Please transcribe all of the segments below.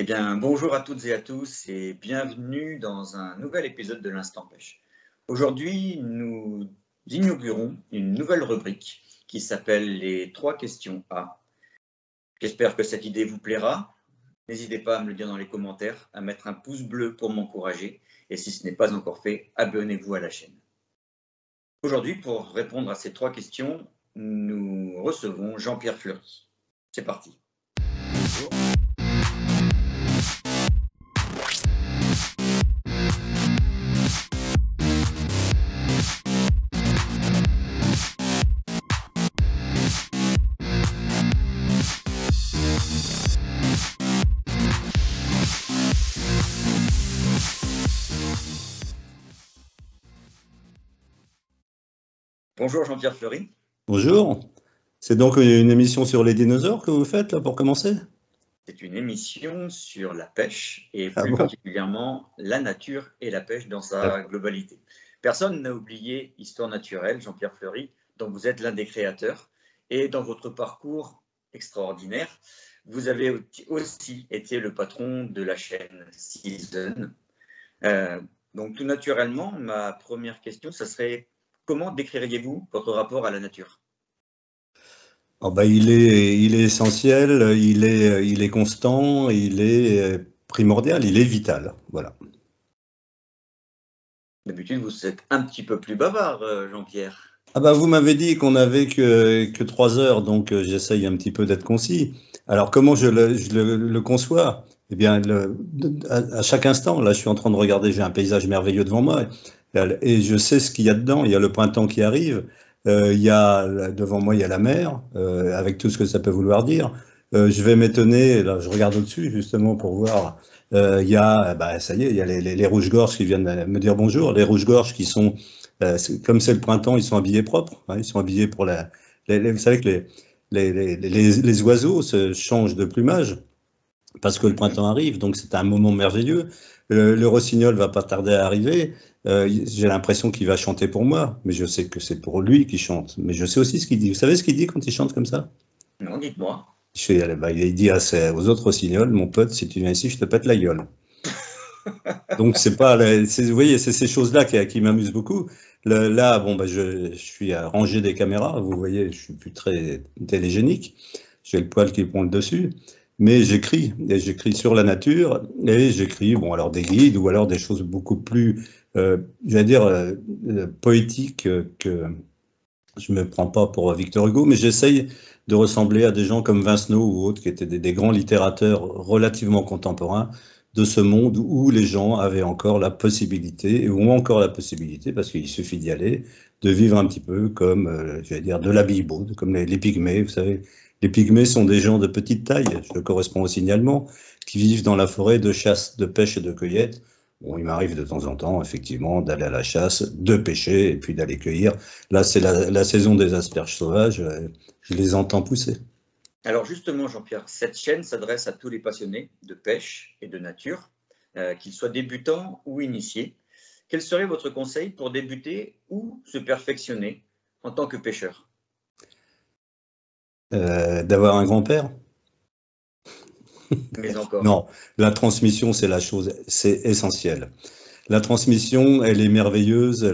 Eh bien, bonjour à toutes et à tous et bienvenue dans un nouvel épisode de l'Instant Pêche. Aujourd'hui, nous inaugurons une nouvelle rubrique qui s'appelle les 3 questions A. J'espère que cette idée vous plaira. N'hésitez pas à me le dire dans les commentaires, à mettre un pouce bleu pour m'encourager et si ce n'est pas encore fait, abonnez-vous à la chaîne. Aujourd'hui, pour répondre à ces 3 questions, nous recevons Jean-Pierre Fleury. C'est parti. Bonjour. Bonjour Jean-Pierre Fleury. Bonjour, c'est donc une émission sur les dinosaures que vous faites là pour commencer? C'est une émission sur la pêche et Ah plus bon? particulièrement la nature et la pêche dans sa D'accord. globalité. Personne n'a oublié Histoire naturelle, Jean-Pierre Fleury, dont vous êtes l'un des créateurs. Et dans votre parcours extraordinaire, vous avez aussi été le patron de la chaîne Season. Donc tout naturellement, ma première question, ça serait comment décririez-vous votre rapport à la nature? Oh bah, il est essentiel, il est constant, il est primordial, il est vital. Voilà. D'habitude, vous êtes un petit peu plus bavard, Jean-Pierre. Ah bah vous m'avez dit qu'on n'avait que 3 heures, donc j'essaye un petit peu d'être concis. Alors comment je le conçois? Eh bien, à chaque instant, là je suis en train de regarder, j'ai un paysage merveilleux devant moi, et je sais ce qu'il y a dedans. Il y a le printemps qui arrive, il y a, devant moi il y a la mer, avec tout ce que ça peut vouloir dire. Je vais m'étonner, là je regarde au-dessus justement pour voir, il y a, bah, ça y est, il y a les rouges-gorges qui viennent me dire bonjour, les rouges-gorges qui sont comme c'est le printemps, ils sont habillés propres, hein, ils sont habillés pour vous savez que les oiseaux se changent de plumage parce que le Mhm. printemps arrive, donc c'est un moment merveilleux. Le rossignol va pas tarder à arriver. J'ai l'impression qu'il va chanter pour moi, mais je sais que c'est pour lui qu'il chante. Mais je sais aussi ce qu'il dit. Vous savez ce qu'il dit quand il chante comme ça? Non, dites-moi. Bah, il dit aux autres rossignols, mon pote, si tu viens ici, je te pète la gueule. Donc c'est pas, vous voyez, c'est ces choses-là qui m'amusent beaucoup. Là, bon, bah, je suis à ranger des caméras. Vous voyez, je suis plus très télégénique. J'ai le poil qui prend le dessus, mais j'écris et j'écris sur la nature et j'écris, bon, alors des guides ou alors des choses beaucoup plus, je vais dire, poétiques que je me prends pas pour Victor Hugo, mais j'essaye de ressembler à des gens comme Vincenot ou autres qui étaient des grands littérateurs relativement contemporains de ce monde où les gens avaient encore la possibilité, et ont encore la possibilité, parce qu'il suffit d'y aller, de vivre un petit peu comme, je vais dire, de la Bible, comme les Pygmées, vous savez. Les Pygmées sont des gens de petite taille, je correspond au signalement, qui vivent dans la forêt de chasse, de pêche et de cueillette. Bon, il m'arrive de temps en temps, effectivement, d'aller à la chasse, de pêcher et puis d'aller cueillir. Là, c'est la saison des asperges sauvages. Je les entends pousser. Alors justement, Jean-Pierre, cette chaîne s'adresse à tous les passionnés de pêche et de nature, qu'ils soient débutants ou initiés. Quel serait votre conseil pour débuter ou se perfectionner en tant que pêcheur? D'avoir un grand-père? Mais encore. Non, la transmission, c'est la chose, c'est essentiel. La transmission, elle est merveilleuse.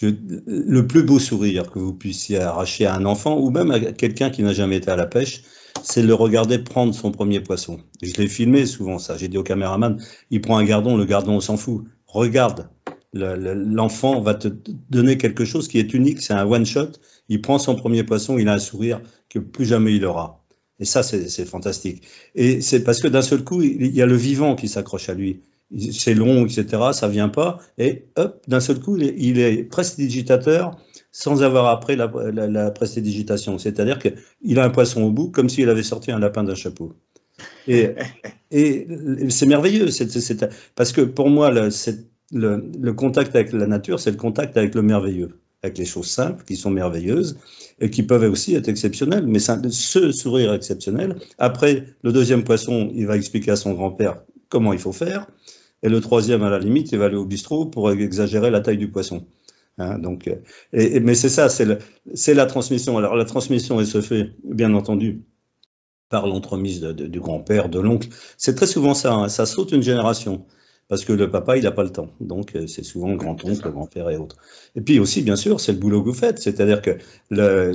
Le plus beau sourire que vous puissiez arracher à un enfant ou même à quelqu'un qui n'a jamais été à la pêche, c'est de le regarder prendre son premier poisson. Je l'ai filmé souvent ça. J'ai dit au caméraman, il prend un gardon, le gardon on s'en fout. Regarde, l'enfant va te donner quelque chose qui est unique, c'est un one shot. Il prend son premier poisson, il a un sourire que plus jamais il aura. Et ça, c'est fantastique. Et c'est parce que d'un seul coup, il y a le vivant qui s'accroche à lui. C'est long, etc. Ça vient pas. Et hop, d'un seul coup, il est prestidigitateur sans avoir appris la prestidigitation. C'est-à-dire qu'il a un poisson au bout, comme s'il avait sorti un lapin d'un chapeau. Et, et c'est merveilleux. Parce que pour moi, le contact avec la nature, c'est le contact avec le merveilleux, avec les choses simples qui sont merveilleuses et qui peuvent aussi être exceptionnelles. Mais ce sourire exceptionnel, après, le deuxième poisson, il va expliquer à son grand-père comment il faut faire. Et le troisième, à la limite, il va aller au bistrot pour exagérer la taille du poisson. Hein, donc, mais c'est ça, c'est la transmission. Alors la transmission, elle se fait, bien entendu, par l'entremise du grand-père, de l'oncle. C'est très souvent ça, hein, ça saute une génération, parce que le papa, il n'a pas le temps. Donc, c'est souvent le C'est grand-oncle, le ça. grand-père et autres. Et puis aussi, bien sûr, c'est le boulot que vous faites. C'est-à-dire que,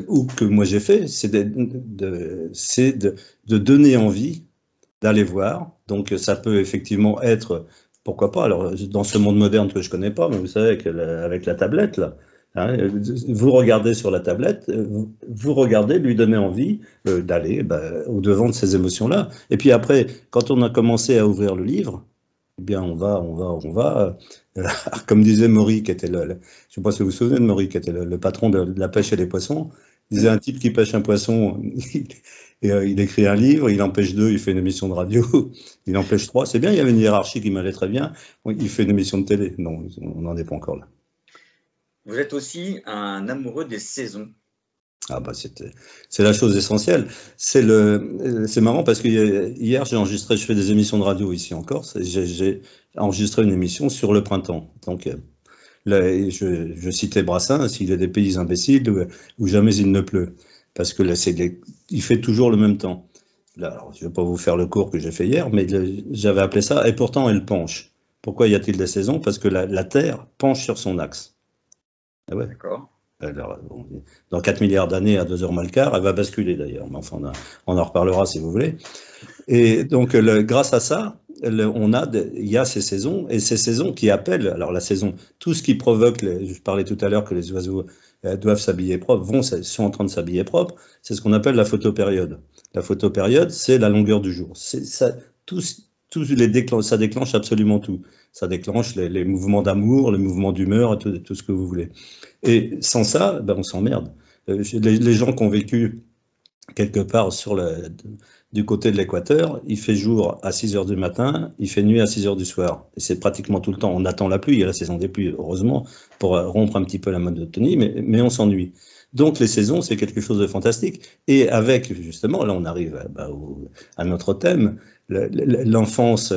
ou que moi j'ai fait, c'est de donner envie d'aller voir. Donc, ça peut effectivement être, pourquoi pas, alors, dans ce monde moderne que je connais pas, mais vous savez, avec la tablette, là, hein, vous regardez sur la tablette, vous regardez, lui donner envie d'aller au-devant de ces émotions-là. Et puis après, quand on a commencé à ouvrir le livre, eh bien, on va, comme disait Maury, qui était je ne sais pas si vous vous souvenez de Maury, qui était le patron de la pêche et des poissons, il disait un type qui pêche un poisson, et il écrit un livre, il empêche deux, il fait une émission de radio, il empêche trois, c'est bien, il y avait une hiérarchie qui m'allait très bien, il fait une émission de télé. Non, on n'en est pas encore là. Vous êtes aussi un amoureux des saisons. Ah bah c'est la chose essentielle. C'est marrant parce que hier j'ai enregistré, je fais des émissions de radio ici en Corse, et j'ai enregistré une émission sur le printemps. Donc là, je citais Brassens, s'il est des pays imbéciles où jamais il ne pleut, parce que là il fait toujours le même temps. Là, alors, je ne vais pas vous faire le cours que j'ai fait hier, mais j'avais appelé ça, et pourtant elle penche. Pourquoi y a-t-il des saisons? Parce que la Terre penche sur son axe. Ah ouais. D'accord. Alors, bon, dans 4 milliards d'années, à 2 heures moins le quart, elle va basculer d'ailleurs, mais enfin, on en reparlera si vous voulez. Et donc, grâce à ça, il y a ces saisons, et ces saisons qui appellent, alors la saison, tout ce qui provoque, je parlais tout à l'heure que les oiseaux doivent s'habiller propre, sont en train de s'habiller propre, c'est ce qu'on appelle la photopériode. La photopériode, c'est la longueur du jour. Ça déclenche absolument tout. Ça déclenche les mouvements d'amour, les mouvements d'humeur, et tout ce que vous voulez. Et sans ça, ben on s'emmerde. Les gens qui ont vécu quelque part du côté de l'équateur, il fait jour à 6 heures du matin, il fait nuit à 6 heures du soir. Et c'est pratiquement tout le temps. On attend la pluie, il y a la saison des pluies, heureusement, pour rompre un petit peu la monotonie, mais on s'ennuie. Donc les saisons, c'est quelque chose de fantastique. Et avec, justement, là on arrive à notre thème, l'enfance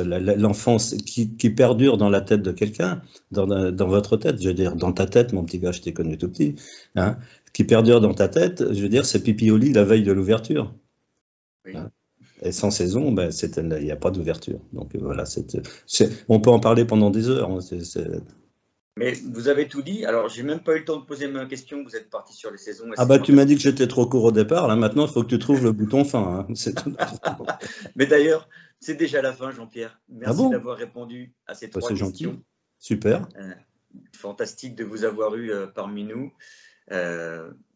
qui perdure dans la tête de quelqu'un, dans votre tête, je veux dire, dans ta tête, mon petit gars, je t'ai connu tout petit, hein, qui perdure dans ta tête, je veux dire, c'est pipi au lit la veille de l'ouverture. Oui. Hein. Et sans saison, ben, il n'y a pas d'ouverture. Donc voilà, on peut en parler pendant des heures. Hein, Mais vous avez tout dit. Alors, j'ai même pas eu le temps de poser ma question. Vous êtes parti sur les saisons et Ah c'est bah tu m'as dit que fantastique. j'étais trop court au départ, là maintenant il faut que tu trouves le bouton fin. Hein. C'est tout. Mais d'ailleurs, c'est déjà la fin, Jean-Pierre. Ah Merci bon? d'avoir répondu à ces Bah, trois c'est gentil. questions. Super. Euh, Fantastique de vous avoir eu parmi nous.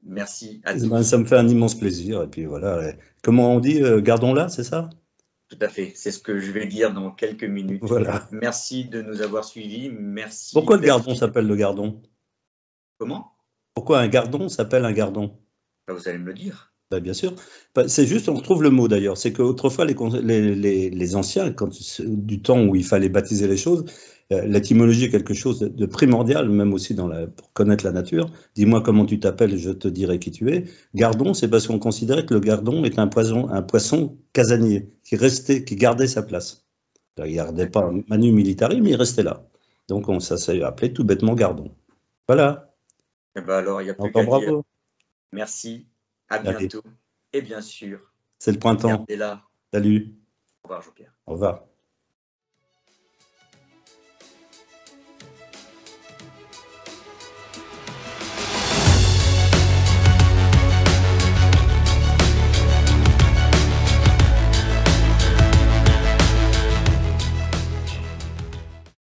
Merci à Eh ben, ça tous. me fait un immense plaisir. Et puis voilà. Comment on dit, gardons-la, c'est ça? Tout à fait. C'est ce que je vais dire dans quelques minutes. Voilà. Merci de nous avoir suivis. Merci Pourquoi le d'être gardon fidèles. s'appelle le gardon? Comment? Pourquoi un gardon s'appelle un gardon? Bah, vous allez me le dire. Bah, bien sûr. Bah, c'est juste, on retrouve le mot d'ailleurs. C'est qu'autrefois, les anciens, du temps où il fallait baptiser les choses, l'étymologie est quelque chose de primordial, même aussi pour connaître la nature. Dis-moi comment tu t'appelles, je te dirai qui tu es. Gardon, c'est parce qu'on considérait que le gardon est un poisson casanier, qui gardait sa place. Il ne gardait pas D'accord. un manu militari, mais il restait là. Donc ça s'est appelé tout bêtement gardon. Voilà. Eh ben alors, il n'y a plus Encore qu'à dire bravo. merci, à Allez, bientôt. Et bien sûr, c'est le printemps. gardez-la. Salut. Au revoir, Jean-Pierre. Au revoir.